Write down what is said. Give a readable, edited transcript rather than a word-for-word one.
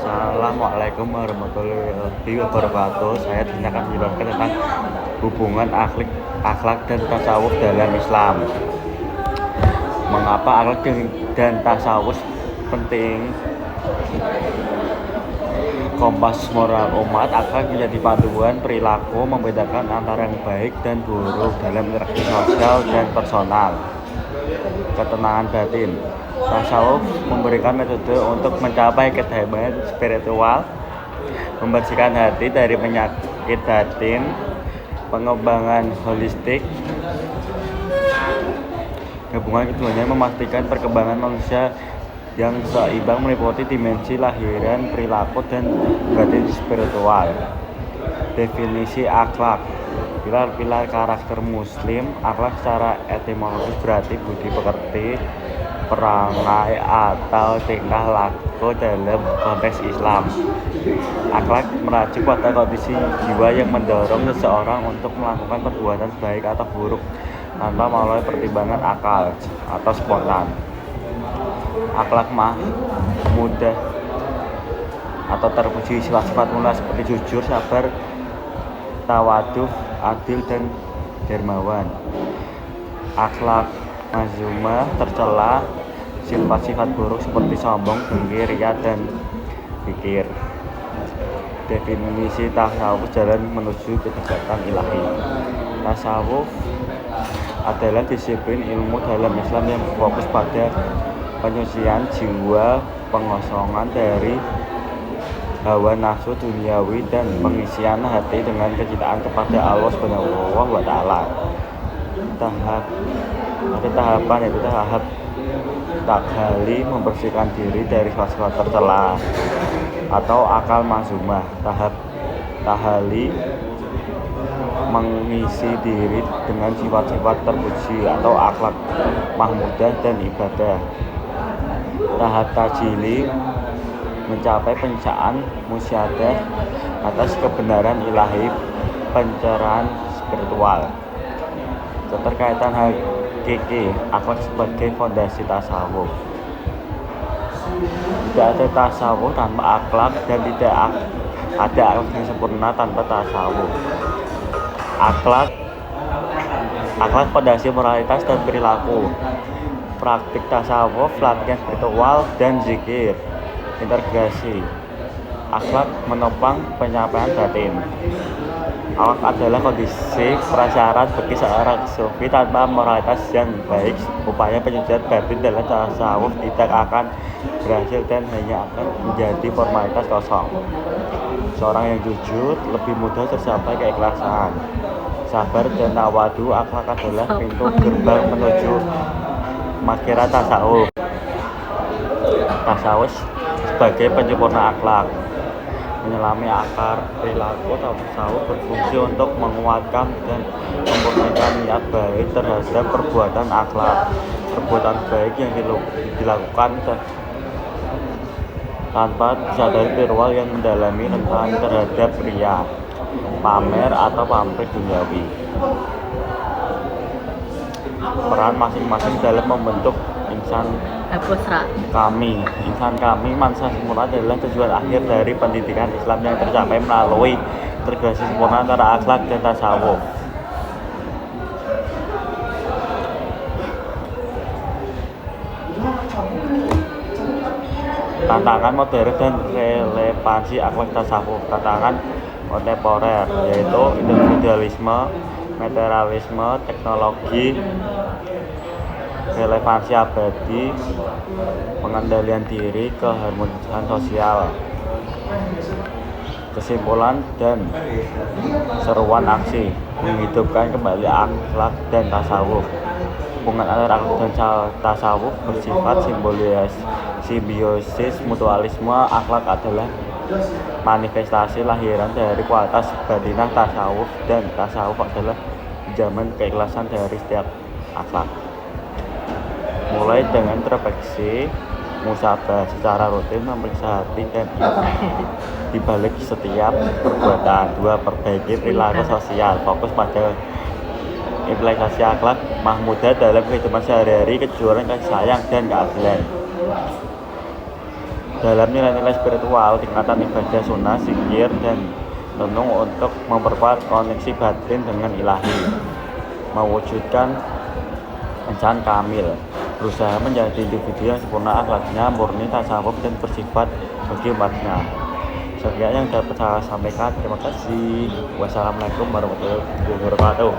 Assalamualaikum warahmatullahi wabarakatuh. Saya akan menjelaskan tentang hubungan akhlak dan tasawuf dalam Islam. Mengapa akhlak dan tasawuf penting? Kompas moral umat. Akhlak menjadi panduan perilaku, membedakan antara yang baik dan buruk dalam interaksi sosial dan personal. Ketenangan batin. Tasawuf memberikan metode untuk mencapai kedamaian spiritual, membersihkan hati dari penyakit batin, pengembangan holistik. Gabungan keduanya memastikan perkembangan manusia yang seimbang meliputi dimensi lahiran, perilaku, dan batin spiritual. Definisi akhlak. Pilar-pilar karakter muslim. Akhlak secara etimologis berarti budi pekerti, perangai atau tingkah laku dalam konteks Islam. Akhlak merujuk pada kondisi jiwa yang mendorong seseorang untuk melakukan perbuatan baik atau buruk tanpa melalui pertimbangan akal atau spontan. Akhlak mudah atau terpuji sifat-sifat mulia seperti jujur, sabar, tawadhu, adil, dan dermawan. Akhlak mazmumah tercela sifat-sifat buruk seperti sombong, dengki, riya, dan fikir. Definisi tasawuf jalan menuju kedekatan ilahi. Tasawuf adalah disiplin ilmu dalam Islam yang fokus pada penyucian jiwa, pengosongan dari hawa nafsu duniawi, dan pengisian hati dengan kecintaan kepada Allah Subhanahu wa Ta'ala. Ada tahapan, yaitu tahap takhali, membersihkan diri dari sifat-sifat tercela atau akal mazmumah. Tahap tahali, mengisi diri dengan sifat-sifat terpuji atau akhlak mahmudah dan ibadah. Tahap tajili, mencapai pencerahan musyadah atas kebenaran ilahi, pencerahan spiritual. Keterkaitan hakiki akhlak sebagai fondasi tasawuf. Tidak ada tasawuf tanpa akhlak, dan tidak ada akhlak yang sempurna tanpa tasawuf. Akhlak fondasi moralitas dan perilaku. Praktik tasawuf, latihan spiritual, dan zikir. Integrasi. Akhlak menopang pencapaian batin. Akhlak adalah kondisi prasyarat bagi seorang sufi. Tanpa moralitas yang baik, upaya penyucian batin dalam tasawuf tidak akan berhasil dan hanya akan menjadi formalitas kosong. Seorang yang jujur lebih mudah tercapai keikhlasan, sabar, dan tawadhu. Akhlak adalah pintu gerbang menuju makira tasawuf. Tasawuf sebagai penyempurna akhlak, menyelami akar perilaku. Tasawuf berfungsi untuk menguatkan dan memurnikan niat baik terhadap perbuatan akhlak. Perbuatan baik yang dilakukan tanpa disadari ritual yang mendalami rentan terhadap riya, pamer, atau pamrih duniawi. Peran masing-masing dalam membentuk insan kami manusia sempurna adalah tujuan akhir dari pendidikan Islam yang tercapai melalui integrasi sempurna antara akhlak dan tasawuf. Tantangan modern dan relevansi akhlak tasawuf. Tantangan kontemporer yaitu individualisme, materialisme, teknologi, relevansi abadi, pengendalian diri, keharmonisan sosial. Kesimpulan dan seruan aksi: menghidupkan kembali akhlak dan tasawuf. Hubungan antara akhlak dan tasawuf bersifat simbiosis mutualisme. Akhlak adalah manifestasi lahiran dari kualitas batinah tasawuf, dan tasawuf adalah pinjaman keikhlasan dari setiap akhlak. Mulai dengan introspeksi, musabah secara rutin, memeriksa hati dan di balik setiap perbuatan. 2. Perbaiki perilaku sosial, fokus pada implementasi akhlak mahmudah dalam kehidupan sehari-hari, kejujuran, kasih sayang, dan keadilan. dalam nilai-nilai spiritual, tingkatan ibadah sunnah, zikir, dan renung untuk memperkuat koneksi batin dengan ilahi, mewujudkan insan kamil, berusaha menjadi individu yang sempurna akhlaknya, murni, tasawuf, dan bersifat bagi umatnya. Sekian yang dapat saya sampaikan. Terima kasih. Wassalamualaikum warahmatullahi wabarakatuh.